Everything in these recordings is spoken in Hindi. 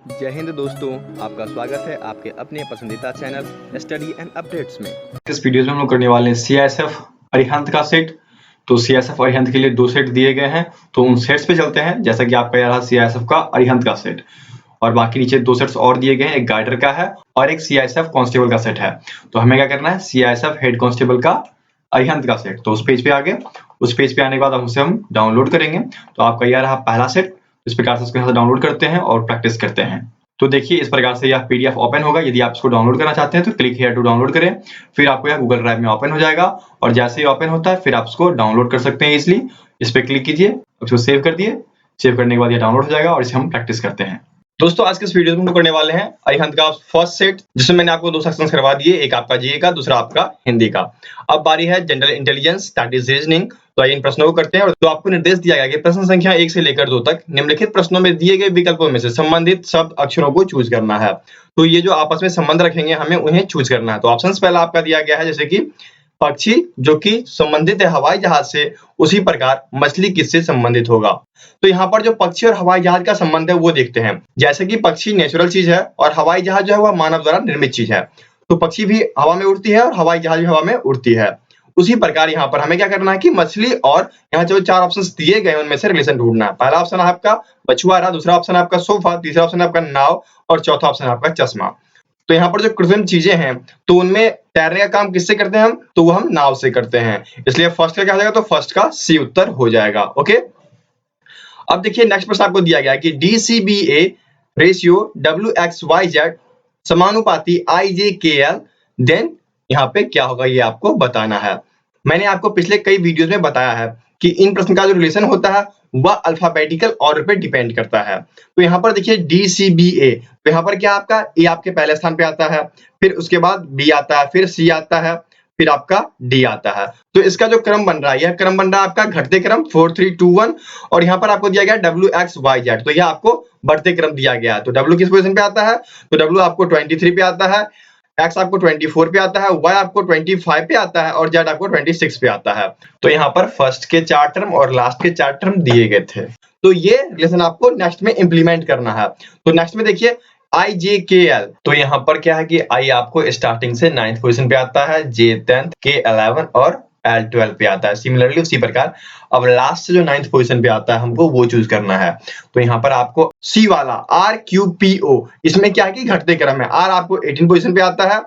जय हिंद दोस्तों, आपका स्वागत है आपके अपने पसंदीदा चैनल स्टडी एंड अपडेट्स में। इस वीडियो में हम लोग करने वाले हैं सीआईएसएफ अरिहंत का सेट। तो सीआईएसएफ अरिहंत के लिए 2 सेट दिए गए हैं, तो उन सेट्स पे चलते हैं। जैसा कि आपका यह रहा सीआईएसएफ का अरिहंत का सेट, और बाकी नीचे 2 सेट्स और दिए गए हैं, एक गाइडर का है और एक सीआईएसएफ कांस्टेबल का सेट है। तो हमें क्या करना है, सीआईएसएफ हेड कांस्टेबल का अरिहंत का सेट। तो उस पेज पे आ गए। उस पेज पे आने के बाद उसे हम डाउनलोड करेंगे। तो आपका यह रहा पहला सेट। इस प्रकार से उसको यहाँ से डाउनलोड करते हैं और प्रैक्टिस करते हैं। तो देखिए इस प्रकार से यह पीडीएफ ओपन होगा। यदि आप इसको डाउनलोड करना चाहते हैं तो क्लिक हियर टू डाउनलोड करें। फिर आपको यह गूगल ड्राइव में ओपन हो जाएगा, और जैसे ही ओपन होता है फिर आप इसको डाउनलोड कर सकते हैं इजिली। इस पे क्लिक कीजिए, इसको सेव कर दिए। सेव करने के बाद ये डाउनलोड हो जाएगा और इसे हम प्रैक्टिस करते हैं। दोस्तों आज के इस वीडियो में हम करने वाले हैं अरिहंत का फर्स्ट सेट, जिसमें मैंने आपको 2 सेक्शंस करवा दिए, एक आपका जीए का, दूसरा आपका हिंदी का। अब बारी है general intelligence that is reasoning. तो आइए इन प्रश्नों को करते हैं। और तो आपको निर्देश दिया गया कि प्रश्न संख्या 1 से लेकर 2 तक निम्नलिखित प्रश्नों में दिए गए विकल्पों में से संबंधित शब्द अक्षरों को चूज करना है। तो ये जो आपस में संबंध रखेंगे हमें उन्हें चूज करना है। तो ऑप्शन पहला आपका दिया गया है, जैसे कि पक्षी जो कि संबंधित है हवाई जहाज से, उसी प्रकार मछली किससे संबंधित होगा। तो यहाँ पर जो पक्षी और हवाई जहाज का संबंध है वो देखते हैं। जैसे कि पक्षी नेचुरल चीज है और हवाई जहाज जो है वह मानव द्वारा निर्मित चीज है। तो पक्षी भी हवा में उड़ती है और हवाई जहाज भी हवा में उड़ती है। उसी प्रकार यहाँ पर हमें क्या करना है कि मछली और यहाँ जो 4 ऑप्शंस दिए गए उनमें से रिलेशन ढूंढना है। पहला ऑप्शन है आपका मछुआरा, दूसरा ऑप्शन है आपका सोफा, तीसरा ऑप्शन है आपका नाव और चौथा ऑप्शन है आपका चश्मा। तो यहाँ पर जो कृत्रिम चीजें हैं तो उनमें तैरने का काम किससे करते हैं हम, तो वो हम नाव से करते हैं। इसलिए फर्स्ट का क्या हो जाएगा, तो फर्स्ट का सी उत्तर हो जाएगा। ओके, अब देखिए नेक्स्ट प्रश्न आपको दिया गया है कि DCBA रेशियो WXYZ समानुपाती IJKL, देन यहाँ पे क्या होगा ये आपको बताना है। मैंने आपको पिछले कई वीडियोस में बताया है कि इन प्रश्न का जो रिलेशन होता है वह अल्फाबेटिकल ऑर्डर पे डिपेंड करता है। तो यहाँ पर देखिए DCBA, तो यहाँ पर क्या आपका ए आपके पहले स्थान पे आता है, फिर उसके बाद बी आता है, फिर सी आता है, फिर आपका डी आता है। तो इसका जो क्रम बन रहा है, यह क्रम बन रहा है आपका घटते क्रम 4 3 2 1, और यहाँ पर आपको दिया गया WXYZ, तो यह आपको बढ़ते क्रम दिया गया है। तो W किस पोजीशन पे आता है, तो W आपको 23 पे आता है, X आपको 24 पे आता है, Y आपको 25 पे आता है और Z आपको 26 पे आता है। तो यहाँ पर फर्स्ट के 4 टर्म और लास्ट के 4 टर्म दिए गए थे। तो ये रिलेशन आपको नेक्स्ट में इंप्लीमेंट करना है। तो नेक्स्ट में देखिए IJKL, तो यहाँ पर क्या है कि I आपको स्टार्टिंग से 9th पोजीशन पे आता है, J 10th, K 11 और L 12 पे आता है। सिमिलरली उसी प्रकार अब लास्ट से जो 9th पोजीशन पे आता है हमको वो चूज करना है। तो यहाँ पर आपको C वाला RQPO, इसमें क्या है कि घटते क्रम है। R आपको 18 पोजीशन पे आता है,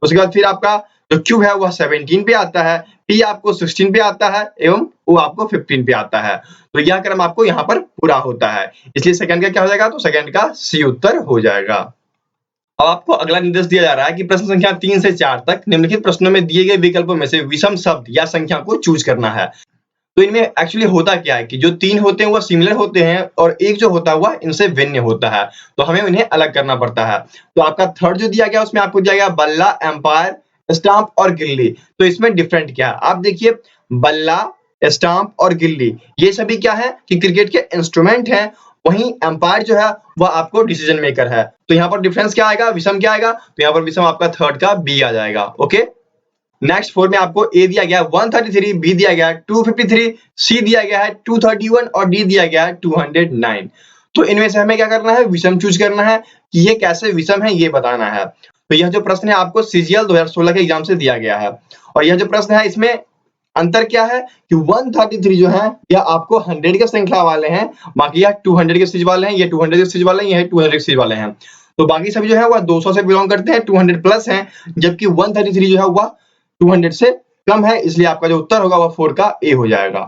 उसके बाद फिर आपका जो Q है वह 17 पे आता है, P आपको 16 पे आता है एवं O आपको 15 पे आता है। तो यह क्रम आपको यहाँ पर पूरा होता है, इसलिए सेकंड का क्या हो जाएगा, तो सेकंड का C उत्तर हो जाएगा। अब आपको अगला निर्देश दिया जा रहा है कि प्रश्न संख्या 3 से 4 तक निम्नलिखित प्रश्नों में दिए गए विकल्पों में से विषम शब्द या संख्या को चूज करना है। तो इनमें एक्चुअली होता क्या है कि जो 3 होते हैं वह सिमिलर होते हैं और एक जो होता है वह इनसे भिन्न होता है, तो हमें उन्हें अलग करना पड़ता है। तो आपका थर्ड जो दिया गया उसमें आपको दिया गया बल्ला, एम्पायर, स्टाम्प और गिल्ली। तो इसमें डिफरेंट क्या है, आप देखिए बल्ला, स्टाम्प और गिल्ली ये सभी क्या है कि क्रिकेट के इंस्ट्रूमेंट हैं, वहीं एम्पायर जो है वह आपको डिसीजन मेकर है। तो यहाँ पर डिफरेंस क्या आएगा, विषम क्या आएगा, तो यहाँ पर विषम आपका थर्ड का बी आ जाएगा। ओके, नेक्स्ट 4 में आपको ए दिया गया 133, बी दिया गया 253, सी दिया गया है 231 और डी दिया गया है 209। तो इनमें से हमें क्या करना है, विषम चूज करना है कि ये कैसे विषम है ये बताना है। तो यह जो प्रश्न है आपको CGL 2016 के एग्जाम से दिया गया है, और यह जो प्रश्न है इसमें अंतर क्या है कि 133 जो है यह आपको 100 के श्रृंखला वाले हैं, बाकी यह 200 के सीरीज वाले हैं, ये 200 के सीरीज वाले हैं, ये 200 के सीरीज वाले हैं। तो बाकी सभी जो है वह 200 से बिलोंग करते हैं, 200 प्लस हैं, जबकि 133 जो है वह 200 से कम है, इसलिए आपका जो उत्तर होगा वह 4 का ए हो जाएगा।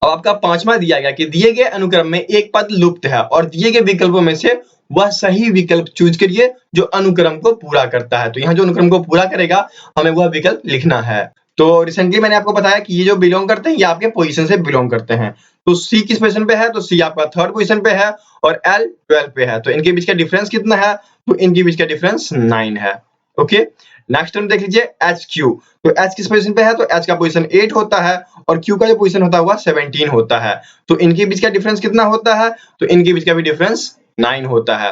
अब आपका 5वां दिया गया कि दिए गए अनुक्रम में एक पद लुप्त है और दिए गए विकल्पों में से वह सही विकल्प चूज करिए जो अनुक्रम को पूरा करता है। तो यहाँ जो अनुक्रम को पूरा करेगा हमें वह विकल्प लिखना है। तो रिसेंटली मैंने आपको बताया कि ये जो बिलोंग करते हैं ये आपके पोजीशन से बिलोंग करते हैं। तो सी किस पोजीशन पे है, तो सी आपका थर्ड पोजीशन पे है और एल 12 पे है। तो इनके बीच का डिफरेंस कितना है, तो इनके बीच का डिफरेंस 9 है। ओके, नेक्स्ट टर्म देख लीजिए एच क्यू। तो एच किस पोजीशन पे है, तो एच का पोजीशन 8 होता है और क्यू का जो पोजीशन होता है वह 17 होता है। तो इनके बीच का डिफरेंस कितना होता है, तो इनके बीच का भी डिफरेंस 9 होता है।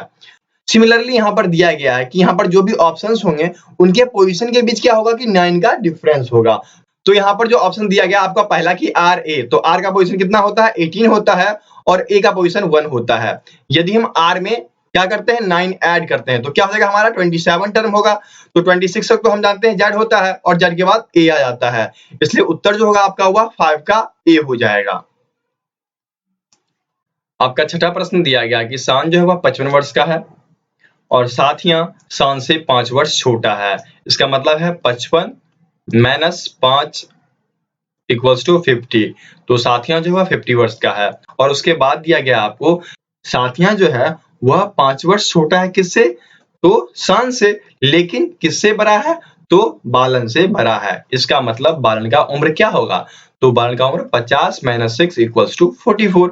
सिमिलरली यहाँ पर दिया गया है कि यहाँ पर जो भी ऑप्शंस होंगे उनके पोजीशन के बीच क्या होगा कि 9 का डिफरेंस होगा। तो यहाँ पर जो ऑप्शन दिया गया आपका पहला कि आर ए, तो आर का पोजीशन कितना होता है 18 होता है और A का पोजीशन 1 होता है। यदि हम R में क्या करते हैं 9 ऐड करते हैं तो क्या हो जाएगा हमारा 27 टर्म होगा। तो 26 तक तो हम जानते हैं Z होता है और Z के बाद A आ जाता है, इसलिए उत्तर जो होगा आपका हुआ 5 का A हो जाएगा। आपका छठा प्रश्न दिया गया कि शान जो है वह 55 वर्ष का है और साथियां शान से 5 वर्ष छोटा है। इसका मतलब है 55 माइनस 5 इक्वल्स टू 50। तो साथियां जो है 50 वर्ष का है और उसके बाद दिया गया आपको साथियां जो है वह 5 वर्ष छोटा है किससे, तो शान से, लेकिन किससे बड़ा है, तो बालन से बड़ा है। इसका मतलब बालन का उम्र क्या होगा, तो बालन का उम्र 50 माइनस 6 इक्वल्स टू 44।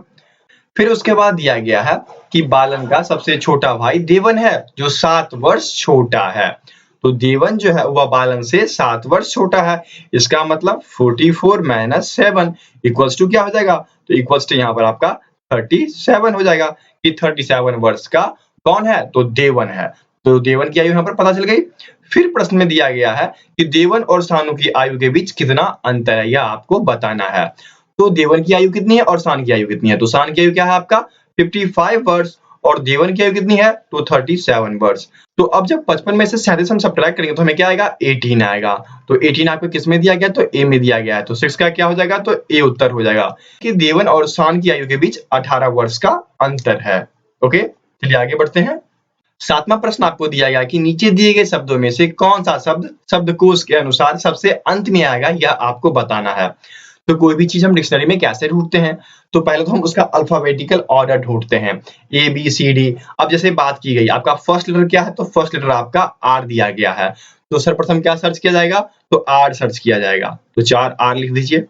फिर उसके बाद दिया गया है कि बालन का सबसे छोटा भाई देवन है जो 7 वर्ष छोटा है। तो देवन जो है वह बालन से 7 वर्ष छोटा है। इसका मतलब 44 माइनस 7 इक्वल्स टू क्या हो जाएगा, तो इक्वल्स टू यहाँ पर आपका 37 हो जाएगा कि 37 वर्ष का कौन है, तो देवन है। तो देवन की आयु यहाँ पर पता चल गई। फिर प्रश्न में दिया गया है कि देवन और शानु की आयु के बीच कितना अंतर है, यह आपको बताना है। तो देवन की आयु कितनी है और शान की आयु कितनी है, तो शान की आयु क्या है आपका 55 वर्ष और देवन की आयु कितनी है, तो 37 वर्ष। तो अब जब 55 में से 37 हम सब्ट्रैक्ट करेंगे तो हमें क्या आएगा 18 आएगा। तो 18 आपको किस में दिया गया, तो ए में दिया गया है, तो 6 का क्या हो जाएगा, तो ए उत्तर हो जाएगा कि देवन और शान की आयु के बीच 18 वर्ष का अंतर है। ओके, चलिए आगे बढ़ते हैं। 7वां प्रश्न आपको दिया गया कि नीचे दिए गए शब्दों में से कौन सा शब्द शब्दकोश के अनुसार सबसे अंत में आएगा, यह आपको बताना है। तो कोई भी चीज हम डिक्शनरी में कैसे ढूंढते हैं, तो पहले तो हम उसका अल्फाबेटिकल ऑर्डर ढूंढते हैं, ए बी सी डी। अब जैसे बात की गई आपका फर्स्ट लेटर क्या है, तो फर्स्ट लेटर आपका आर दिया गया है, तो सर्वप्रथम क्या सर्च किया जाएगा, तो आर सर्च किया जाएगा। तो 4 आर लिख दीजिए।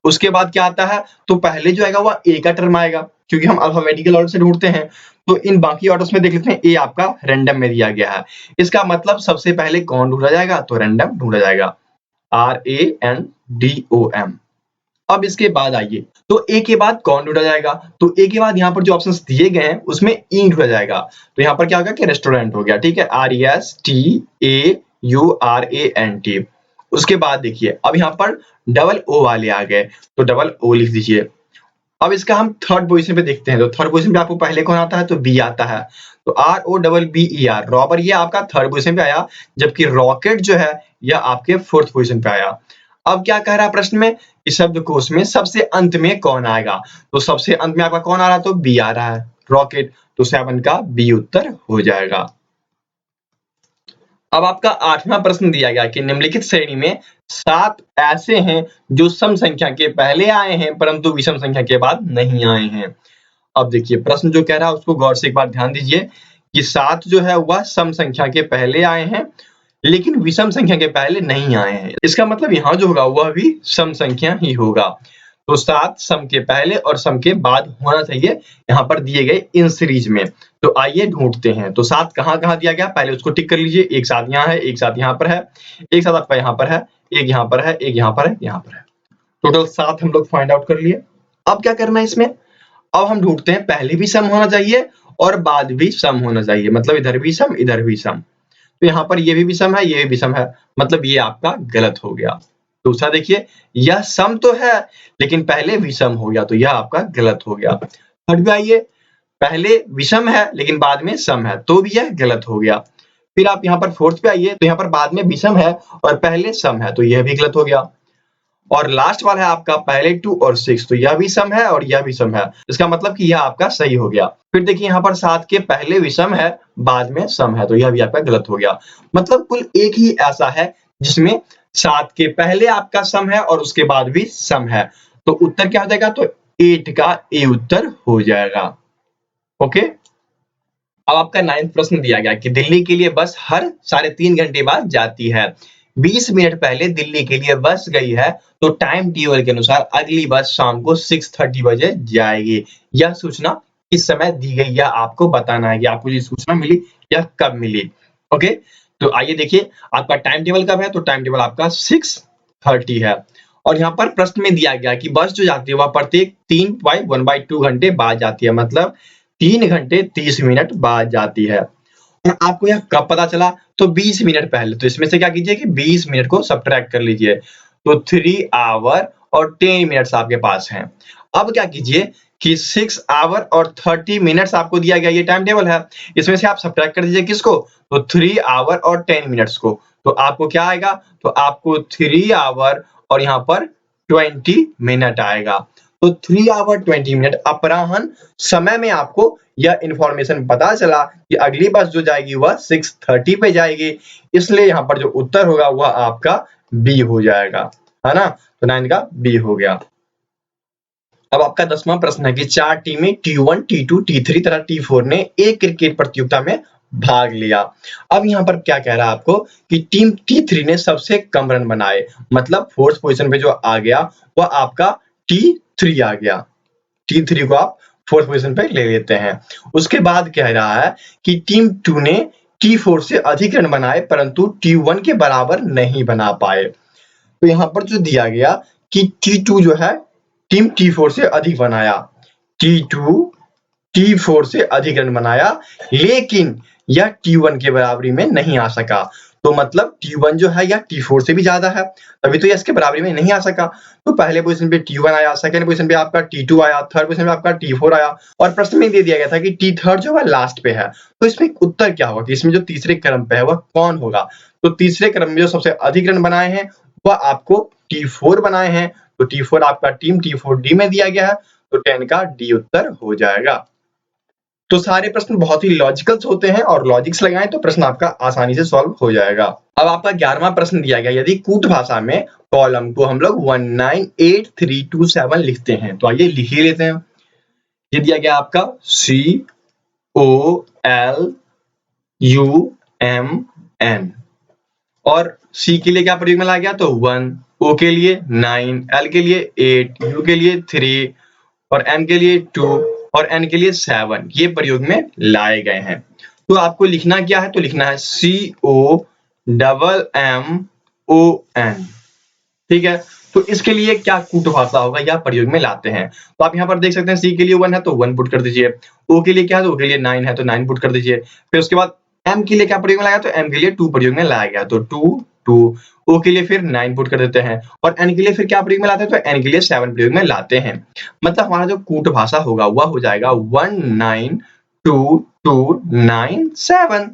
उसके बाद क्या आता है, तो पहले जो आएगा वह ए का टर्म आएगा क्योंकि हम अल्फाबेटिकल ऑर्डर से ढूंढते हैं। तो इन बाकी ऑर्डर्स में देख लेते हैं, ए आपका रैंडम में दिया गया है। इसका मतलब सबसे पहले कौन ढूंढा जाएगा, तो रैंडम ढूंढा जाएगा, RANDOM। अब इसके बाद आइए, तो ए के बाद कौन ढूंढा जाएगा, तो ए के बाद यहाँ पर जो ऑप्शंस दिए गए हैं उसमें ई ढूंढा जाएगा। तो यहाँ पर क्या होगा कि रेस्टोरेंट हो गया, ठीक है, RESTAURANT। उसके बाद देखिए अब यहाँ पर डबल ओ वाले आ गए, तो डबल ओ लिख दीजिए। अब इसका हम थर्ड पोजीशन पे देखते हैं, तो थर्ड पोजीशन पे आपको पहले कौन आता है, तो बी आता है, तो ROBBER रॉबर, ये आपका थर्ड पोजीशन पे आया, जबकि रॉकेट जो है यह आपके फोर्थ पोजीशन पे आया। अब क्या कह रहा है प्रश्न में कि शब्दकोश में सबसे अंत में कौन आएगा, तो सबसे अंत में आपका कौन आ रहा है, तो बी आ रहा है, रॉकेट। तो 7 का बी उत्तर हो जाएगा। अब आपका 8वां प्रश्न दिया गया कि निम्नलिखित श्रेणी में 7 ऐसे हैं जो सम संख्या के पहले आए हैं परंतु विषम संख्या के बाद नहीं आए हैं। अब देखिए प्रश्न जो कह रहा है उसको गौर से एक बार ध्यान दीजिए कि 7 जो है वह सम संख्या के पहले आए हैं लेकिन विषम संख्या के पहले नहीं आए हैं। इसका मतलब यहाँ जो होगा वह भी सम संख्या ही होगा। तो 7 सम के पहले और सम के बाद होना चाहिए, यहाँ पर दिए गए इन सीरीज में। तो आइए ढूंढते हैं, तो 7 कहाँ कहाँ दिया गया, पहले उसको टिक कर लीजिए। एक साथ यहाँ है, एक साथ यहाँ पर है, एक साथ आपका यहाँ पर है, एक यहाँ पर है, एक यहाँ पर है, यहाँ पर है। टोटल 7 हम लोग फाइंड आउट कर लिए। अब क्या करना है इसमें, अब हम ढूंढते हैं पहले भी सम होना चाहिए और बाद भी सम होना चाहिए, मतलब इधर भी सम इधर भी सम। तो यहाँ पर ये भी विषम है, ये भी विषम है, मतलब ये आपका गलत हो गया। दूसरा देखिए, यह सम तो है लेकिन पहले विषम हो गया, तो यह आपका गलत हो गया। थर्ड पे आइए, पहले विषम है लेकिन बाद में सम है, तो भी यह गलत हो गया। फिर आप यहाँ पर फोर्थ पे आइए, तो यहाँ पर बाद में विषम है और पहले सम है, तो यह भी गलत हो गया। और लास्ट वाला है आपका पहले 2 और 6, तो यह भी सम है और यह भी सम है, इसका मतलब कि यह आपका सही हो गया। फिर देखिए यहाँ पर 7 के पहले विषम है बाद में सम है, तो यह भी आपका गलत हो गया। मतलब कुल एक ही ऐसा है जिसमें 7 के पहले आपका सम है और उसके बाद भी सम है, तो उत्तर क्या हो जाएगा, तो 8 का ए उत्तर हो जाएगा। ओके, अब आपका 9वां प्रश्न दिया गया कि दिल्ली के लिए बस हर 3.5 घंटे बाद जाती है। 20 मिनट पहले दिल्ली के लिए बस गई है, तो टाइम टेबल के अनुसार अगली बस शाम को 6:30 बजे जाएगी। यह सूचना किस समय दी गई, यह आपको बताना है कि आपको ये सूचना मिली यह कब मिली। ओके, तो आइए देखिए आपका टाइम टेबल कब है, तो टाइम टेबल आपका 6:30 है। और यहाँ पर प्रश्न में दिया गया कि बस जो जाती है वह प्रत्येक 3/1/2 घंटे बाद जाती है, मतलब 3 घंटे 30 मिनट बाद जाती है। और आपको यह कब पता चला, तो 20 मिनट पहले। तो इसमें से क्या कीजिए कि 20 मिनट को सब्ट्रैक्ट कर लीजिए, तो 3 आवर और 10 मिनट्स आपके पास हैं। अब क्या कीजिए कि 6 आवर और 30 मिनट्स आपको दिया गया, ये टाइम टेबल है, इसमें से आप सब्ट्रैक्ट कर दीजिए किसको, तो 3 आवर और 10 मिनट्स को, तो आपको क्या आएगा, तो आपको 3 आवर और यहाँ पर 20 मिनट आएगा। तो 3 आवर 20 मिनट अपराह्न समय में आपको यह इंफॉर्मेशन पता चला कि अगली बस जो जाएगी वह 6:30 पे जाएगी, इसलिए यहाँ पर जो उत्तर होगा वह आपका बी हो जाएगा, है ना। तो 9 का बी हो गया। अब आपका 10वां प्रश्न है कि 4 टीमें T1, T2, T3 तथा T4 ने एक क्रिकेट प्रतियोगिता में भाग लिया। अब यहाँ पर क्या कह रहा है आपको कि टीम T3 ने सबसे कम रन बनाए, मतलब फोर्थ पोजीशन पे जो आ गया वह आपका T3 आ गया। T3 को आप फोर्थ पोजीशन पे ले लेते हैं। उसके बाद कह रहा है कि टीम 2 ने T4 से अधिक रन बनाए परंतु T1 के बराबर नहीं बना पाए। तो यहाँ पर जो दिया गया कि T2 जो है टीम T4 से अधिक बनाया, T2 T4 से अधिक रन बनाया, लेकिन यह T1 के बराबरी में नहीं आ सका। तो मतलब T1 जो है यह T4 से भी ज्यादा है, तभी तो यह इसके बराबरी में नहीं आ सका। तो पहले पोजीशन पे T1 आया, सेकंड पोजीशन पे आपका T2 आया, थर्ड पोजीशन पे आपका T4 आया, और प्रश्न में दे दिया गया था कि T3 जो है लास्ट पे है। तो इसमें उत्तर क्या होगा कि इसमें जो तीसरे क्रम पे है वह कौन होगा। तो तीसरे क्रम में जो सबसे अधिक रन बनाए हैं वह आपको T4 बनाए हैं, तो T4 आपका टीम T4D में दिया गया है, तो 10 का डी उत्तर हो जाएगा। तो सारे प्रश्न बहुत ही लॉजिकल्स होते हैं और लॉजिक्स लगाएं तो प्रश्न आपका आसानी से सॉल्व हो जाएगा। अब आपका 11वां प्रश्न दिया गया, यदि कूट भाषा में कॉलम को हम लोग 198327 लिखते हैं, तो आइए लिख ही लेते हैं। ये दिया गया आपका COLUMN, और C के लिए क्या प्रयोग में लाया गया, तो 1, O के लिए 9, L के लिए 8, U के लिए 3 और M के लिए 2 और N के लिए 7, ये प्रयोग में लाए गए हैं। तो आपको लिखना क्या है, तो लिखना है COMMON, ठीक है। तो इसके लिए क्या कूट भाषा होगा या प्रयोग में लाते हैं, तो आप यहाँ पर देख सकते हैं C के लिए 1 है तो 1 पुट कर दीजिए, O के लिए क्या है तो O के लिए 9 है तो 9 पुट कर दीजिए, फिर उसके बाद M के लिए क्या प्रयोग में लाया, तो M के लिए 2 प्रयोग में लाया गया, तो 2 2, O के लिए फिर 9 पुट कर देते हैं, और N के लिए फिर क्या प्रयोग में लाते हैं, तो N के लिए 7 प्रयोग में लाते हैं। मतलब हमारा जो कूट भाषा होगा वह हो जाएगा 192297।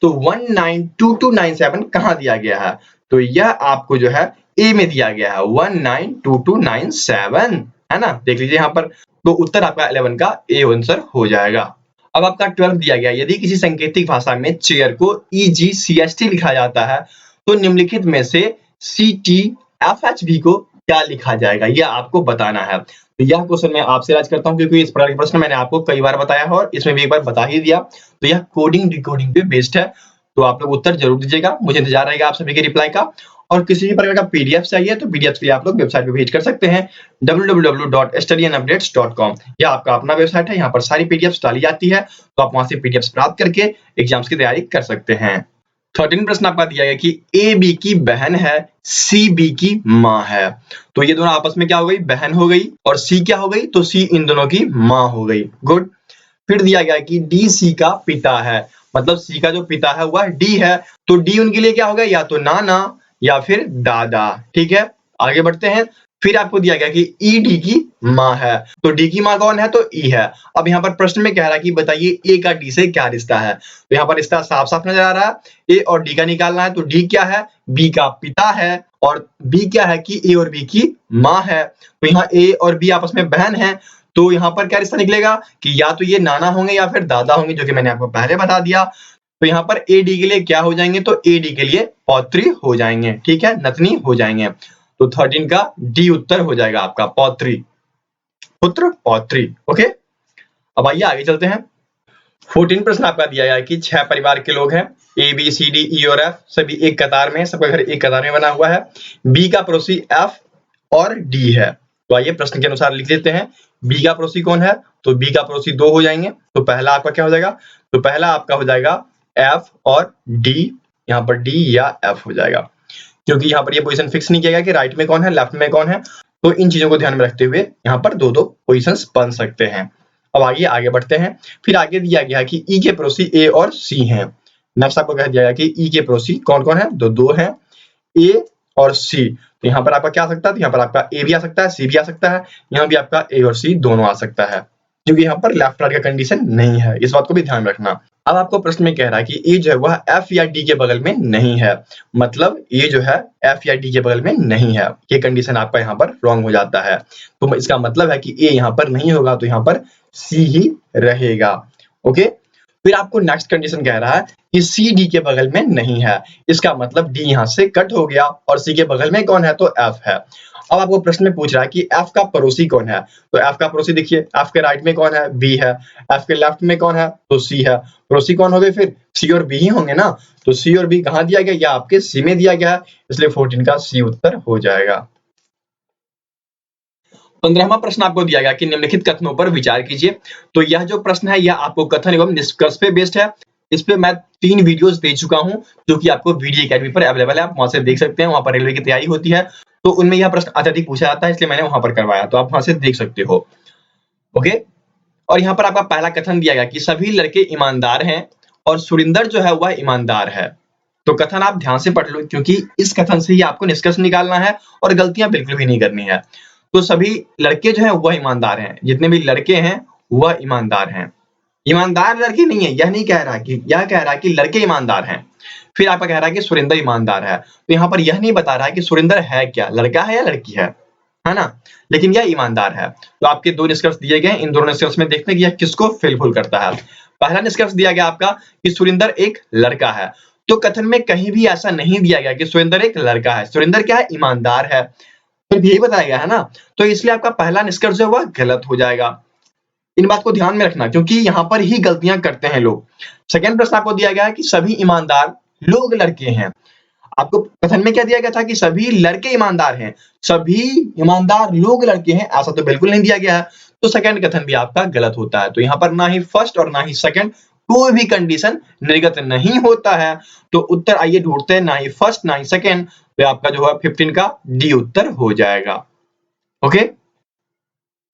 तो 192297 कहाँ दिया गया है, तो यह आपको जो है ए में दिया गया है, 192297, है ना। देख लीजिए यहाँ पर, तो उत्तर आपका 11 का ए आंसर हो जाएगा। अब आपका 12 दिया गया, यदि किसी सांकेतिक भाषा में चेयर को EGCST लिखा जाता है तो निम्नलिखित में से CTFHB को क्या लिखा जाएगा, यह आपको बताना है। तो यह क्वेश्चन मैं आपसे राज करता हूं क्योंकि इस प्रकार के प्रश्न मैंने आपको कई बार बताया है और इसमें भी एक बार बता ही दिया, तो यह कोडिंग डिकोडिंग पे बेस्ड है। तो आप लोग उत्तर जरूर दीजिएगा, मुझे इंतजार रहेगा आप सभी के रिप्लाई का। और किसी भी प्रकार का पीडीएफ चाहिए तो पीडीएफ के लिए आप लोग वेबसाइट पे विजिट कर सकते हैं www.studyandupdates.com, यह आपका अपना वेबसाइट है, यहाँ पर सारी पीडीएफ डाली जाती है, तो आप वहां से पीडीएफ प्राप्त करके एग्जाम्स की तैयारी कर सकते हैं। 13 प्रश्न आपका दिया गया कि ए बी की बहन है, सी बी की माँ है, तो ये दोनों आपस में क्या हो गई, बहन हो गई, और सी क्या हो गई, तो सी इन दोनों की माँ हो गई। गुड। फिर दिया गया कि डी सी का पिता है, मतलब सी का जो पिता है वह डी है, तो डी उनके लिए क्या होगा, या तो नाना या फिर दादा। ठीक है, आगे बढ़ते हैं। फिर आपको दिया गया कि ई डी की माँ है, तो डी की माँ कौन है, तो ई है। अब यहाँ पर प्रश्न में कह रहा है कि बताइए ए का डी से क्या रिश्ता है, तो यहाँ पर रिश्ता साफ साफ नजर आ रहा है, ए और डी का निकालना है। तो डी क्या है, बी का पिता है, और बी क्या है कि ए और बी की माँ है। तो यहाँ ए और बी आपस में बहन है, तो यहाँ पर क्या रिश्ता निकलेगा कि या तो ये नाना होंगे या फिर दादा होंगे, जो कि मैंने आपको पहले बता दिया। तो यहाँ पर ए डी के लिए क्या हो जाएंगे, तो ए डी के लिए पौत्री हो जाएंगे, ठीक है, नतनी हो जाएंगे। तो 13 का डी उत्तर हो जाएगा आपका, पौत्री, पुत्र पौत्री। ओके, अब आइए आगे चलते हैं। 14 प्रश्न आपका दिया है कि 6 परिवार के लोग हैं, A B C D E और एफ, सभी एक कतार में, सबका घर एक कतार में बना हुआ है। बी का पड़ोसी एफ और डी है, तो आइए प्रश्न के अनुसार लिख देते हैं। बी का पड़ोसी कौन है, तो बी का पड़ोसी 2 हो जाएंगे, तो पहला आपका क्या हो जाएगा, तो पहला आपका हो जाएगा एफ और डी, यहाँ पर डी या एफ हो जाएगा, क्योंकि यहाँ पर ये पोजीशन फिक्स नहीं किया गया कि राइट में कौन है लेफ्ट में कौन है, तो इन चीजों को ध्यान में रखते हुए यहाँ पर 2-2 पोजीशंस बन सकते हैं। अब आगे बढ़ते हैं। फिर आगे दिया गया है कि ई के पड़ोसी ए और सी हैं। नेक्स्ट आपको कह दिया गया कि ई के पड़ोसी कौन कौन है, तो 2 हैं, ए और सी। तो यहाँ पर आपका क्या आ सकता है, तो यहाँ पर आपका ए भी आ सकता है, सी भी आ सकता है, यहाँ भी आपका ए और सी दोनों आ सकता है, क्योंकि यहाँ पर लेफ्ट राइट का कंडीशन नहीं है, इस बात को भी ध्यान रखना। अब आपको प्रश्न में कह रहा है कि ए जो है वह एफ या डी के बगल में नहीं है, मतलब ये जो है एफ या डी के बगल में नहीं है, ये कंडीशन आपका यहाँ पर रॉन्ग हो जाता है। तो इसका मतलब है कि ए यहाँ पर नहीं होगा, तो यहाँ पर सी ही रहेगा। ओके, फिर आपको नेक्स्ट कंडीशन कह रहा है कि सी डी के बगल में नहीं है, इसका मतलब डी यहाँ से कट हो गया और सी के बगल में कौन है, तो एफ है। अब आपको प्रश्न में पूछ रहा है कि एफ का पड़ोसी कौन है, तो एफ का पड़ोसी देखिए, एफ के राइट में कौन है, बी है, एफ के लेफ्ट में कौन है, तो सी है। पड़ोसी कौन हो गए, फिर सी और बी ही होंगे ना, तो सी और बी कहाँ दिया गया, या आपके सी में दिया गया है, इसलिए 14 का सी उत्तर हो जाएगा। 15वां प्रश्न आपको दिया गया कि निम्नलिखित कथनों पर विचार कीजिए। तो यह जो प्रश्न है यह आपको कथन एवं निष्कर्ष पे बेस्ड है। इस पे मैं 3 वीडियोस दे चुका हूं जो कि आपको वीडियो एकेडमी पर अवेलेबल है, आप वहां से देख सकते हैं। वहां पर रेलवे की तैयारी होती है, तो उनमें यह प्रश्न अत्यधिक पूछा जाता है, इसलिए मैंने वहां पर करवाया, तो आप वहां से देख सकते हो। ओके, और यहाँ पर आपका पहला कथन दिया गया कि सभी लड़के ईमानदार हैं और सुरिंदर जो है वह ईमानदार है। तो कथन आप ध्यान से पढ़ लो, क्योंकि इस कथन से ही आपको निष्कर्ष निकालना है और गलतियां बिल्कुल भी नहीं करनी है। तो सभी लड़के जो है वह ईमानदार हैं, जितने भी लड़के हैं वह ईमानदार हैं। ईमानदार लड़के नहीं है, यह नहीं कह रहा कि, यह कह रहा है कि लड़के ईमानदार हैं। फिर आपका कह रहा है कि सुरिंदर ईमानदार है, तो यहाँ पर यह नहीं बता रहा है कि सुरिंदर है क्या, लड़का है या लड़की है ना, लेकिन यह ईमानदार है। तो आपके 2 निष्कर्ष दिए गए, इन दोनों निष्कर्ष में देखते हैं कि यह किसको फिलफुल करता है। पहला निष्कर्ष दिया गया आपका कि सुरिंदर एक लड़का है, तो कथन में कहीं भी ऐसा नहीं दिया गया कि सुरिंदर एक लड़का है। सुरिंदर क्या है, ईमानदार है, फिर भी यही बताया गया है ना, तो इसलिए आपका पहला निष्कर्ष जो है वह गलत हो जाएगा। इन बात को ध्यान में रखना, क्योंकि यहाँ पर ही गलतियां करते हैं लोग। सेकंड प्रश्न आपको दिया गया है कि सभी ईमानदार लोग लड़के हैं। आपको कथन में क्या दिया गया था कि सभी लड़के ईमानदार हैं, सभी ईमानदार लोग लड़के हैं, ऐसा तो बिल्कुल नहीं दिया गया है। तो सेकंड कथन भी आपका गलत होता है। तो यहाँ पर ना ही फर्स्ट और ना ही सेकंड कोई भी कंडीशन निर्गत नहीं होता है। तो उत्तर आइए ढूंढते हैं, ना ही फर्स्ट ना ही सेकंड, तो आपका जो है 15 का डी उत्तर हो जाएगा। ओके,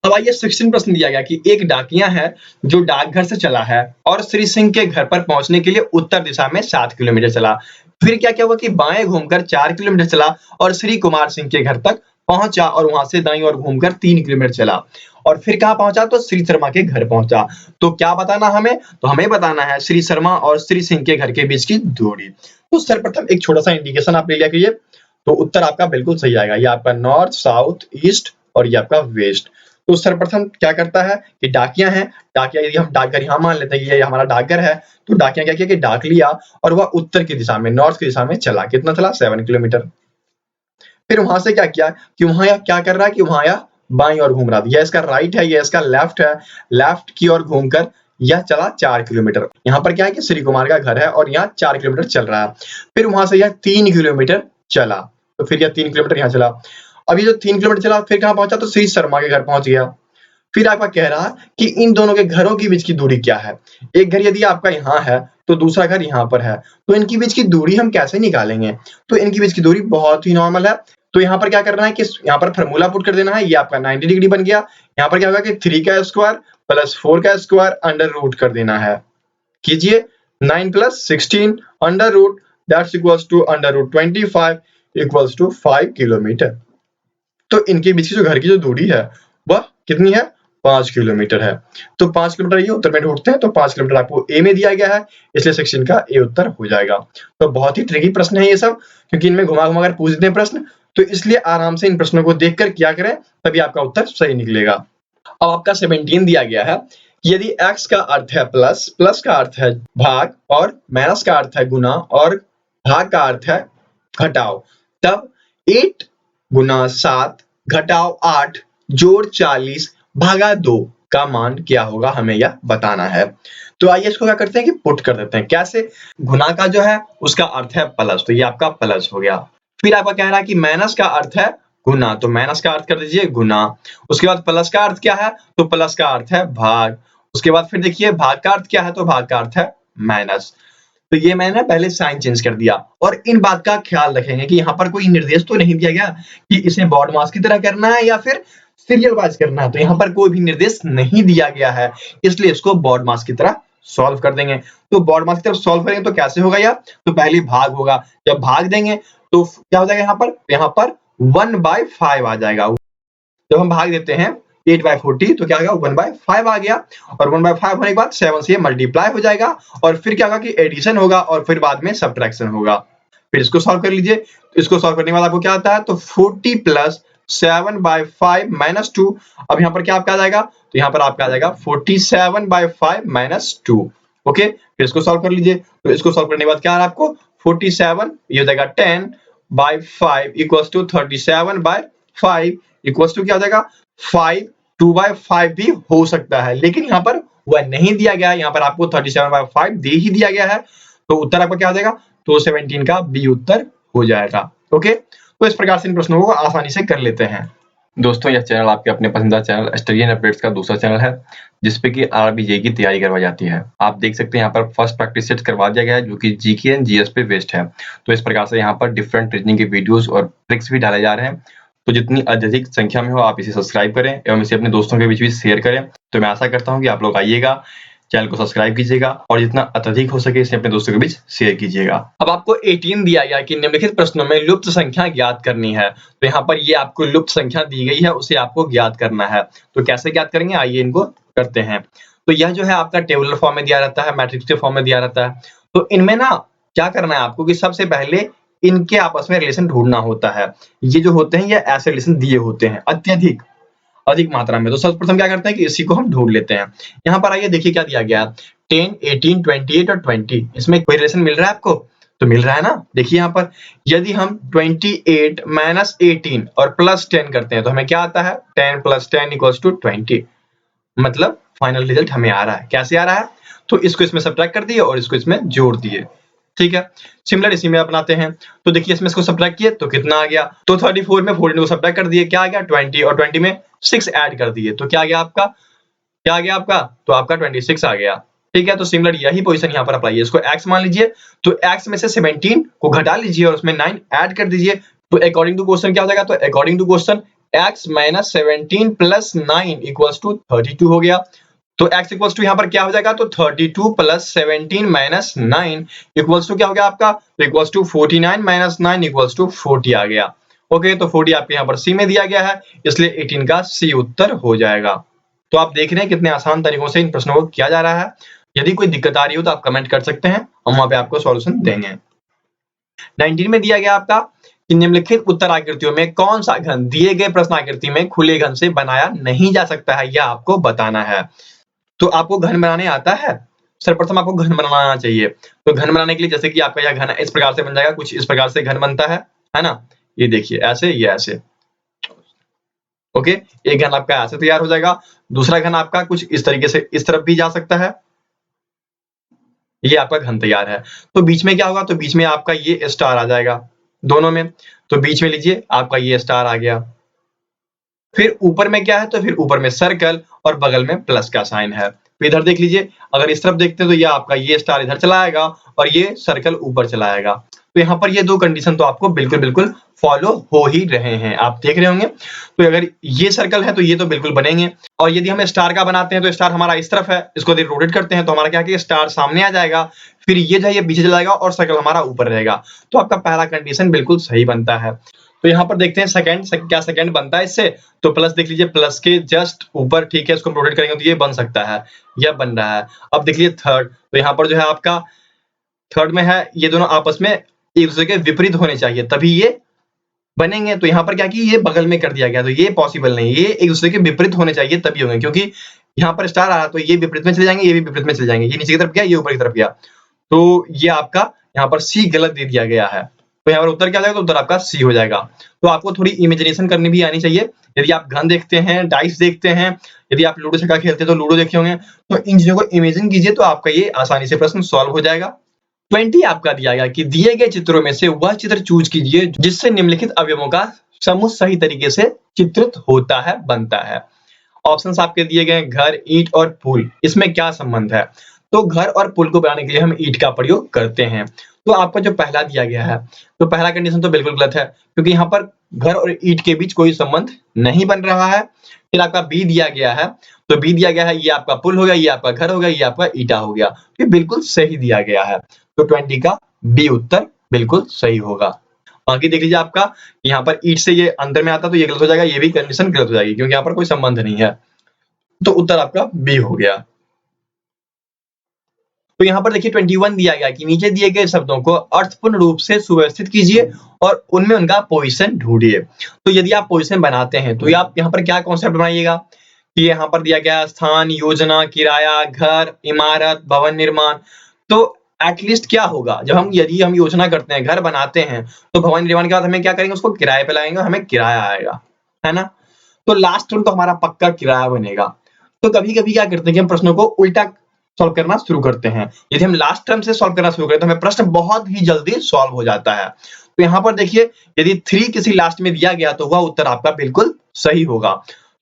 अब आइए 16 प्रश्न दिया गया कि एक डाकिया है जो डाकघर से चला है और श्री सिंह के घर पर पहुंचने के लिए उत्तर दिशा में 7 किलोमीटर चला। फिर क्या क्या हुआ कि बाएं घूमकर 4 किलोमीटर चला और श्री कुमार सिंह के घर तक पहुंचा और वहां से दाईं ओर घूमकर 3 किलोमीटर चला और फिर कहां पहुंचा, तो श्री शर्मा के घर पहुंचा। तो क्या बताना हमें, तो हमें बताना है श्री शर्मा और श्री सिंह के घर के बीच की दूरी। तो सर्वप्रथम एक छोटा सा इंडिकेशन आप ले लिया कीजिए, तो उत्तर आपका बिल्कुल सही आएगा। ये आपका नॉर्थ, साउथ, ईस्ट और ये आपका वेस्ट। तो सर्वप्रथम क्या करता है कि डाकिया है, डाकिया यदि हम डाकघर यहाँ मान लेते हैं कि ये हमारा डाकघर है, तो डाकिया क्या किया कि डाक लिया और वह उत्तर की दिशा में, नॉर्थ की दिशा में चला। कितना चला, 7 किलोमीटर। फिर वहां से क्या किया कि वहां यह क्या कर रहा है कि वहां यह बाईं ओर घूम रहा है, यह इसका राइट है, यह इसका लेफ्ट है, लेफ्ट की ओर घूमकर यह चला 4 किलोमीटर। यहाँ पर क्या है कि श्री कुमार का घर है और यहाँ 4 किलोमीटर चल रहा है। फिर वहां से यह 3 किलोमीटर चला, तो फिर यह 3 किलोमीटर यहाँ चला। अब ये जो 3 किलोमीटर चला फिर कहाँ पहुंचा, तो श्री शर्मा के घर पहुंच गया। फिर आपका कह रहा है कि इन दोनों के घरों के बीच की दूरी क्या है। एक घर यदि आपका यहाँ है तो दूसरा घर यहाँ पर है, तो इनकी बीच की दूरी हम कैसे निकालेंगे, तो इनकी बीच की दूरी बहुत ही नॉर्मल है। तो यहाँ पर क्या करना है कि यहाँ पर फॉर्मूला पुट कर देना है, ये आपका 90 डिग्री बन गया। यहाँ पर क्या होगा कि 3 का स्क्वायर प्लस 4 का स्क्वायर अंडर रूट कर देना है। कीजिए, 9 + 16 under root that's equals to under root 25 equals to 5 kilometre. तो इनके बीच की जो घर की जो दूरी है वह कितनी है, 5 किलोमीटर है। तो 5 किलोमीटर ये उत्तर में ढूंढते हैं, तो 5 किलोमीटर आपको ए में दिया गया है, इसलिए सेक्शन का ए उत्तर हो जाएगा। तो बहुत ही ट्रिकी प्रश्न है ये सब, क्योंकि इनमें घुमा घुमा कर पूछ देते हैं प्रश्न, तो इसलिए आराम से इन प्रश्नों को देखकर क्या करें, तभी आपका उत्तर सही निकलेगा। अब आपका 17 दिया गया है कि यदि x का अर्थ है प्लस, प्लस का अर्थ है भाग और माइनस का अर्थ है गुना और भाग का अर्थ है घटाओ, तब 8 गुना 7 घटाओ 8 जोड़ 40 भागा 2 का मान क्या होगा, हमें यह बताना है। तो आइए इसको क्या करते हैं कि पुट कर देते हैं। कैसे, गुना का जो है उसका अर्थ है प्लस, तो ये आपका प्लस हो गया। फिर आपका कह रहा है कि माइनस का अर्थ है गुना, तो माइनस का अर्थ कर दीजिए गुना। उसके बाद प्लस का अर्थ क्या है, तो प्लस का अर्थ है भाग। उसके बाद फिर देखिए भाग का अर्थ क्या है, तो भाग का अर्थ है माइनस। तो ये मैंने पहले साइन चेंज कर दिया। और इन बात का ख्याल रखेंगे कि यहाँ पर कोई निर्देश तो नहीं दिया गया कि इसे बोर्ड मास की तरह करना है या फिर सीरियल वाइज करना है, तो यहाँ पर कोई भी निर्देश नहीं दिया गया है, इसलिए इसको बोर्ड मास की तरह सॉल्व कर देंगे। तो बोर्ड मास की तरफ सॉल्व करेंगे तो कैसे होगा, या तो पहले भाग होगा, जब भाग देंगे तो क्या हो जाएगा, यहाँ पर 1/5 आ जाएगा। जब हम भाग देते हैं 8/40 तो क्या होगा 1/5 आ गया, और 1/5 होने के बाद 7 से मल्टीप्लाई हो जाएगा, और फिर क्या होगा कि एडिशन होगा और फिर बाद में सब्ट्रैक्शन होगा। फिर इसको सॉल्व कर लीजिए, तो इसको सॉल्व करने के बाद आपको क्या आता है, तो 40 प्लस 7/5 माइनस 2। अब यहाँ पर क्या आपका आ जाएगा, तो यहाँ पर आपका आ जाएगा 47/5 माइनस 2। ओके, फिर इसको सॉल्व कर लीजिए, तो इसको सॉल्व करने के बाद क्या आ रहा है आपको 47, ये हो जाएगा 10/5 इक्वल्स टू 37/5 इक्वल्स टू क्या हो जाएगा 5। 2/5 भी हो सकता है, लेकिन यहाँ पर वह नहीं दिया गया है, यहाँ पर आपको 37/5 दे ही दिया गया है, तो उत्तर आपका क्या हो जाएगा, तो 17 का बी उत्तर हो जाएगा। ओके, तो इस प्रकार से इन प्रश्नों को आसानी से कर लेते हैं। दोस्तों, यह चैनल आपके अपने पसंदीदा चैनल स्टडी एंड अपडेट्स का दूसरा चैनल है, जिसपे कि आरआरबी की तैयारी करवाई जाती है। आप देख सकते हैं यहाँ पर फर्स्ट प्रैक्टिस सेट करवा दिया गया है, जो कि जीके एंड जीएस पे बेस्ड है। तो इस प्रकार से यहाँ पर डिफरेंट रीजनिंग के वीडियोस और ट्रिक्स भी डाले जा रहे हैं। तो जितनी अधिक संख्या में हो आप इसे सब्सक्राइब करें एवं इसे अपने दोस्तों के बीच भी शेयर करें। तो मैं आशा करता हूँ कि आप लोग आइएगा, चैनल को सब्सक्राइब कीजिएगा और जितना अत्यधिक हो सके इसे अपने दोस्तों के बीच शेयर कीजिएगा। अब आपको 18 दिया गया कि निम्नलिखित प्रश्नों में लुप्त संख्या ज्ञात करनी है। तो यहाँ पर ये आपको लुप्त संख्या दी गई है, उसे आपको ज्ञात करना है। तो कैसे ज्ञात करेंगे, आइए इनको करते हैं। तो यह जो है आपका टेबुलर फॉर्म में दिया रहता है, मैट्रिक्स के फॉर्म में दिया रहता है। तो इनमें ना क्या करना है आपको कि सबसे पहले इनके आपस में रिलेशन ढूंढना होता है। ये जो होते हैं ये ऐसे रिलेशन दिए होते हैं अधिक मात्रा में। तो सर्वप्रथम क्या करते हैं कि इसी को हम ढूंढ लेते हैं। यहाँ पर आइए देखिए क्या दिया गया है, 10, 18, 28 और 20। इसमें कोई रिलेशन मिल रहा है आपको, तो मिल रहा है ना। देखिए यहाँ पर यदि हम 28 माइनस 18 और प्लस 10 करते हैं तो हमें क्या आता है, 10 प्लस 10 इक्वल्स टू 20। मतलब फाइनल रिजल्ट हमें आ रहा है। कैसे आ रहा है, तो इसको इसमें सब्ट्रैक्ट कर दिए और इसको इसमें जोड़ दिए। ठीक है, सिमिलर इसी में अपनाते हैं। तो देखिए इसमें इसको सब्ट्रैक्ट किए तो कितना आ गया, तो 34 में 14 को सब्ट्रैक्ट कर दिए, क्या आ गया 20, और 20 में 6 ऐड कर दिए तो क्या आ गया आपका, क्या आ गया आपका, तो आपका 26 आ गया। ठीक है, तो सिमिलर यही पोजीशन यहाँ पर अप्लाई है। इसको x मान लीजिए, तो x में से 17 को घटा लीजिए और उसमें 9 ऐड कर दीजिए। तो अकॉर्डिंग टू क्वेश्चन क्या हो जाएगा, तो according to question x minus 17 plus 9 equals to 32 हो गया। तो x इक्वल्स टू यहाँ पर क्या हो जाएगा, तो 32 प्लस 17 माइनस 9 इक्वल्स टू क्या हो गया आपका, तो equals to 49 minus 9 equals to 40 आ गया। ओके, तो 40 आपके यहाँ पर सी में दिया गया है, इसलिए 18 का सी उत्तर हो जाएगा। तो आप देख रहे हैं कितने आसान तरीकों से इन प्रश्नों को किया जा रहा है। यदि कोई दिक्कत आ रही हो तो आप कमेंट कर सकते हैं, हम वहां पे आपको सॉल्यूशन देंगे। 19 में दिया गया आपका कि निम्नलिखित उत्तर आकृतियों में कौन सा घन दिए गए प्रश्न आकृति में खुले घन से बनाया नहीं जा सकता है, यह आपको बताना है। तो आपको घन बनाने आता है, सर्वप्रथम आपको घन बनाना आना चाहिए। तो घन बनाने के लिए जैसे कि आपका यह घन इस प्रकार से बन जाएगा, कुछ इस प्रकार से घन बनता है ना। ये देखिए ऐसे, ये ऐसे। ओके, एक घन आपका ऐसे तैयार हो जाएगा, दूसरा घन आपका कुछ इस तरीके से इस तरफ भी जा सकता है। ये आपका घन तैयार है। तो बीच में क्या होगा, तो बीच में आपका ये स्टार आ जाएगा दोनों में। तो बीच में लीजिए आपका ये स्टार आ गया। फिर ऊपर में क्या है, तो फिर ऊपर में सर्कल और बगल में प्लस का साइन है। तो इधर देख लीजिए, अगर इस तरफ देखते हैं तो ये आपका ये स्टार इधर चला आएगा और ये सर्कल ऊपर चला आएगा। तो यहाँ पर ये दो कंडीशन तो आपको बिल्कुल फॉलो हो ही रहे हैं, आप देख रहे होंगे। तो अगर ये सर्कल है तो ये तो बिल्कुल बनेंगे, और यदि हम स्टार का बनाते हैं तो स्टार हमारा इस तरफ है, इसको यदि रोटेट करते हैं तो हमारा क्या है कि स्टार सामने आ जाएगा, फिर ये जो है ये पीछे चला जाएगा और सर्कल हमारा ऊपर रहेगा। तो आपका पहला कंडीशन बिल्कुल सही बनता है। तो यहाँ पर देखते हैं सेकंड, क्या सेकंड बनता है इससे, तो प्लस देख लीजिए, प्लस के जस्ट ऊपर, ठीक है, इसको हम रोटेट करेंगे तो ये बन सकता है, यह बन रहा है। अब देख लीजिए थर्ड, तो यहाँ पर जो है आपका थर्ड में है, ये दोनों आपस में एक दूसरे के विपरीत होने चाहिए तभी ये बनेंगे। तो यहाँ पर क्या कि ये बगल में कर दिया गया, तो ये पॉसिबल नहीं, ये एक दूसरे के विपरीत होने चाहिए तभी होंगे, क्योंकि यहाँ पर स्टार आ रहा तो ये विपरीत में चले जाएंगे, ये भी विपरीत में चले जाएंगे, ये नीचे की तरफ गया, ये ऊपर की तरफ गया। तो ये आपका यहाँ पर सी गलत दे दिया गया है। तो यहाँ पर उत्तर क्या जाएगा, तो उत्तर आपका सी हो जाएगा। तो आपको थोड़ी इमेजिनेशन करनी भी आनी चाहिए। यदि आप घन देखते हैं, डाइस देखते हैं, यदि आप लूडो छक्का खेलते हैं तो लूडो देखे होंगे, तो इन चीजों को इमेजिन कीजिए तो आपका ये आसानी से प्रश्न सॉल्व हो जाएगा। 20 आपका दिया गया कि दिए गए चित्रों में से वह चित्र चूज कीजिए जिससे निम्नलिखित अवयवों का समूह सही तरीके से चित्रित होता है, बनता है। ऑप्शंस आपके दिए गए, घर, ईंट और पुल, इसमें क्या संबंध है। तो घर और पुल को बनाने के लिए हम ईंट का प्रयोग करते हैं। तो आपका जो पहला दिया गया है, तो पहला कंडीशन तो बिल्कुल गलत है, क्योंकि यहाँ पर घर और ईंट के बीच कोई संबंध नहीं बन रहा है। फिर आपका बी दिया गया है, तो बी दिया गया है, ये आपका पुल हो गया, ये आपका घर हो गया, ये आपका ईटा हो गया। ये बिल्कुल सही दिया गया है। तो 20 का बी उत्तर बिल्कुल सही होगा। बाकी देख लीजिए आपका यहाँ पर ईट से ये अंदर में आता तो ये गलत हो जाएगा, ये भी कंडीशन गलत हो जाएगी क्योंकि यहाँ पर कोई संबंध नहीं है। तो उत्तर आपका बी हो गया। तो यहाँ पर देखिए 21 दिया गया कि नीचे दिए गए शब्दों को अर्थपूर्ण रूप से सुव्यवस्थित कीजिए और उनमें उनका पोजीशन ढूंढिए। तो यदि आप पोजीशन बनाते हैं तो आप यहाँ पर क्या कॉन्सेप्ट बनाइएगा कि यहाँ पर दिया गया स्थान, योजना, किराया, घर, इमारत, भवन निर्माण। तो एटलीस्ट क्या होगा जब यदि हम योजना करते हैं, घर बनाते हैं, तो भवन निर्माण के बाद हमें क्या करेंगे, उसको किराए पे लगाएंगे, हमें किराया आएगा, है ना। तो लास्ट टर्म तो हमारा पक्का किराया बनेगा। तो कभी कभी क्या करते हैं कि हम प्रश्नों को उल्टा सॉल्व करना शुरू करते हैं। यदि हम लास्ट टर्म से सॉल्व करना शुरू करें तो हमें प्रश्न बहुत ही जल्दी सॉल्व हो जाता है। तो यहाँ पर देखिए यदि 3 किसी लास्ट में दिया गया तो वह उत्तर आपका बिल्कुल सही होगा।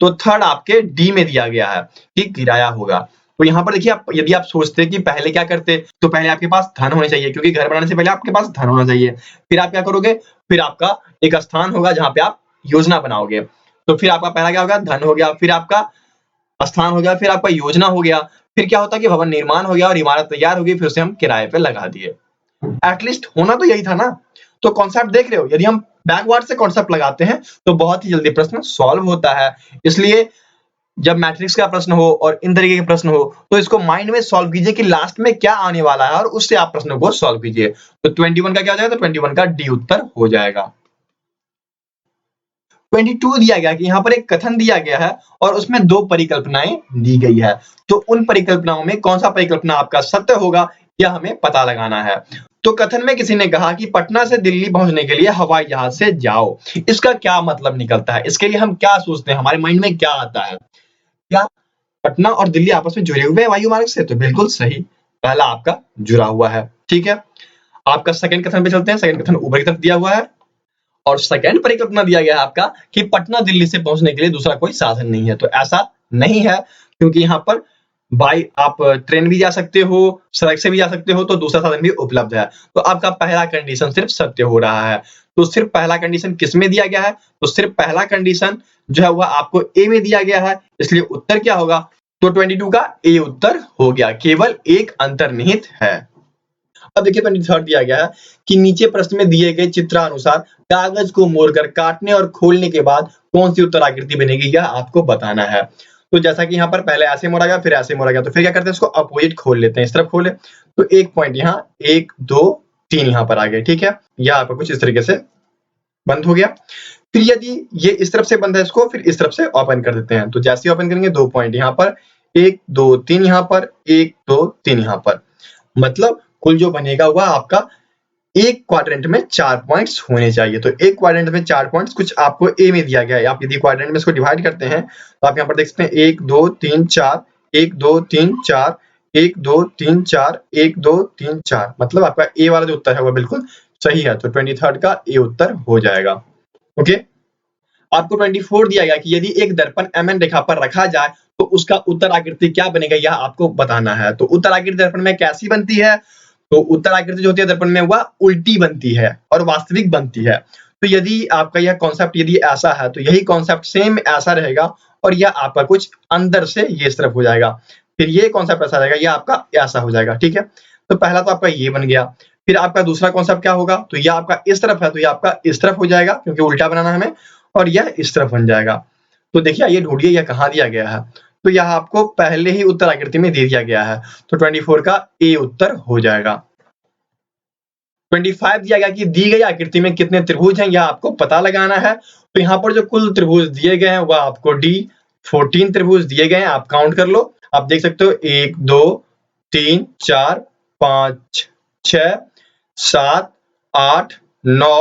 तो थर्ड आपके डी में दिया गया है कि किराया होगा। तो यहाँ पर देखिए यदि आप सोचते कि पहले क्या करते, तो पहले आपके पास धन होने चाहिए क्योंकि घर बनाने से पहले आपके पास धन होना चाहिए। फिर आप क्या करोगे, फिर आपका एक स्थान होगा जहां पे आप योजना बनाओगे। तो फिर आपका पहला क्या होगा, धन हो गया, फिर आपका स्थान हो गया, फिर आपका योजना हो गया, फिर क्या होता है कि भवन निर्माण हो गया और इमारत तैयार हो गई, फिर उसे हम किराए पे लगा दिए। एटलीस्ट होना तो यही था ना। तो कॉन्सेप्ट देख रहे हो, यदि हम बैकवर्ड से कॉन्सेप्ट लगाते हैं तो बहुत ही जल्दी प्रश्न सॉल्व होता है। इसलिए जब मैट्रिक्स का प्रश्न हो और इन तरीके के प्रश्न हो तो इसको माइंड में सॉल्व कीजिए कि लास्ट में क्या आने वाला है और उससे आप प्रश्नों को सॉल्व कीजिए। तो 21 का क्या हो जाएगा, तो 21 का डी उत्तर हो जाएगा। 22 दिया गया कि यहाँ पर एक कथन दिया गया है और उसमें 2 परिकल्पनाएं दी गई है। तो उन परिकल्पनाओं में कौन सा परिकल्पना आपका सत्य होगा यह हमें पता लगाना है। तो कथन में किसी ने कहा कि पटना से दिल्ली पहुंचने के लिए हवाई जहाज से जाओ। इसका क्या मतलब निकलता है, इसके लिए हम क्या सोचते हैं, हमारे माइंड में क्या आता है, क्या पटना और दिल्ली आपस में जुड़े हुए हैं वायु मार्ग से? तो बिल्कुल सही, पहला आपका जुड़ा हुआ है। ठीक है, आपका सेकंड कथन पे चलते हैं। सेकंड कथन ऊपर की तरफ दिया हुआ है और सेकंड परिकल्पना दिया गया है आपका कि पटना दिल्ली से पहुंचने के लिए दूसरा कोई साधन नहीं है। तो ऐसा नहीं है क्योंकि यहाँ पर बाई आप ट्रेन भी जा सकते हो, सड़क से भी जा सकते हो, तो दूसरा साधन भी उपलब्ध है। तो आपका पहला कंडीशन सिर्फ सत्य हो रहा है। तो सिर्फ पहला कंडीशन किस में दिया गया है, तो सिर्फ पहला कंडीशन जो है वह आपको ए में दिया गया है, इसलिए उत्तर क्या होगा, तो 22 का ए उत्तर हो गया, केवल एक अंतर्निहित है। अब देखिए 23 दिया गया है कि नीचे प्रश्न में दिए गए चित्रानुसार कागज को मोड़कर काटने और खोलने के बाद कौन सी उत्तर आकृति बनेगी यह आपको बताना है। तो जैसा कि यहाँ पर पहले ऐसे मोड़ा गया, फिर ऐसे मोड़ा गया, तो फिर क्या करते हैं, इसको अपोजिट खोल लेते हैं, इस तरफ खोले तो एक पॉइंट यहाँ 1 2 3 यहाँ पर आ गए। ठीक है, यह आपका कुछ इस तरीके से बंद हो गया। फिर यदि ये इस तरफ से बंद है, इसको फिर इस तरफ से ओपन कर देते हैं। तो जैसे ही ओपन करेंगे 2 पॉइंट यहाँ पर, 1 2 3 यहाँ पर, 1 2 3 यहाँ पर, मतलब कुल जो बनेगा वह आपका एक क्वाड्रेंट में 4 पॉइंट्स होने चाहिए। तो एक क्वाड्रेंट में 4 पॉइंट्स कुछ आपको ए में दिया गया है। आप यदि क्वाड्रेंट में इसको डिवाइड करते हैं तो आप यहाँ पर देख सकते हैं 1 2 3 4, 1 2 3 4, 1 2 3 4, 1 2 3 4, मतलब आपका ए वाला जो उत्तर है वह बिल्कुल सही है। तो 23 का ए उत्तर हो जाएगा। ओके, आपको 24 दिया गया कि यदि एक दर्पण एमएन रेखा पर रखा जाए तो उसका उत्तर आकृति क्या बनेगा यह आपको बताना है। तो उत्तर आकृति दर्पण में कैसी बनती है, तो उत्तर आकृति जो होती है दर्पण में वह उल्टी बनती है और वास्तविक बनती है। तो यदि आपका यह कॉन्सेप्ट यदि ऐसा है तो यही कॉन्सेप्ट सेम ऐसा रहेगा और यह आपका कुछ अंदर से ये इस तरफ हो जाएगा, फिर ये कॉन्सेप्ट ऐसा रहेगा, यह आपका ऐसा हो जाएगा। ठीक है, तो पहला तो आपका ये बन गया। फिर आपका दूसरा कॉन्सेप्ट क्या होगा, तो यह आपका इस तरफ है तो यह आपका इस तरफ हो जाएगा क्योंकि उल्टा बनाना हमें, और यह इस तरफ बन जाएगा। तो देखिए ये ढूंढिए यह कहाँ दिया गया है, तो यह आपको पहले ही उत्तर आकृति में दे दिया गया है। तो 24 का ए उत्तर हो जाएगा। 25 दिया गया कि दी गई आकृति में कितने त्रिभुज हैं यह आपको पता लगाना है। तो यहाँ पर जो कुल त्रिभुज दिए गए हैं वह आपको डी 14 त्रिभुज दिए गए हैं, आप काउंट कर लो। आप देख सकते हो 1 2 3 4 5 6 7 8 9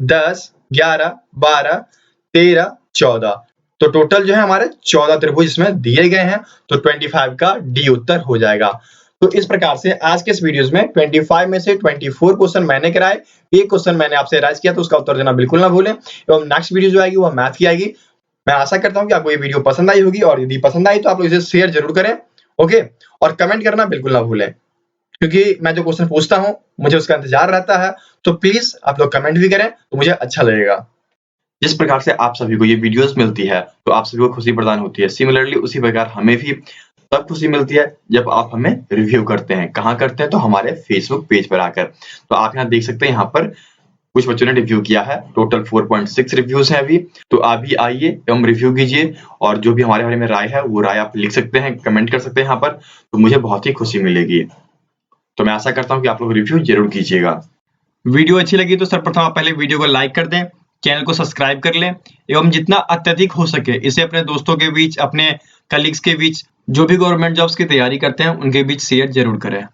10 11 12 13 14, तो टोटल जो है हमारे 14 त्रिभुज इसमें दिए गए हैं। तो 25 का डी उत्तर हो जाएगा। तो इस प्रकार से आज के इस वीडियोस में 25 में से 24 क्वेश्चन मैंने कराए, एक क्वेश्चन मैंने आपसे राइज किया, तो उसका उत्तर देना बिल्कुल ना भूलें। एवं नेक्स्ट वीडियो जो आएगी वह मैथ की आएगी। मैं आशा करता हूं कि आपको ये वीडियो पसंद आई होगी, और यदि पसंद आई तो आप लोग इसे शेयर जरूर करें, ओके, और कमेंट करना बिल्कुल ना भूलें, क्योंकि मैं जो क्वेश्चन पूछता हूं मुझे उसका इंतजार रहता है। तो प्लीज आप लोग कमेंट भी करें तो मुझे अच्छा लगेगा। जिस प्रकार से आप सभी को ये वीडियोस मिलती है तो आप सभी को खुशी प्रदान होती है, सिमिलरली उसी प्रकार हमें भी तब खुशी मिलती है जब आप हमें रिव्यू करते हैं। कहाँ करते हैं, तो हमारे फेसबुक पेज पर आकर। तो आप यहाँ देख सकते हैं, यहाँ पर कुछ बच्चों ने रिव्यू किया है। टोटल 4.6 रिव्यूज हैं अभी। तो आप भी आइए एवं रिव्यू कीजिए और जो भी हमारे बारे में राय है वो राय आप लिख सकते हैं, कमेंट कर सकते हैं यहाँ पर, तो मुझे बहुत ही खुशी मिलेगी। तो मैं आशा करता हूँ कि आप लोग रिव्यू जरूर कीजिएगा। वीडियो अच्छी लगी तो सर्वप्रथम आप पहले वीडियो को लाइक कर दें, चैनल को सब्सक्राइब कर लें एवं जितना अत्यधिक हो सके इसे अपने दोस्तों के बीच, अपने कलीग्स के बीच, जो भी गवर्नमेंट जॉब्स की तैयारी करते हैं उनके बीच शेयर जरूर करें।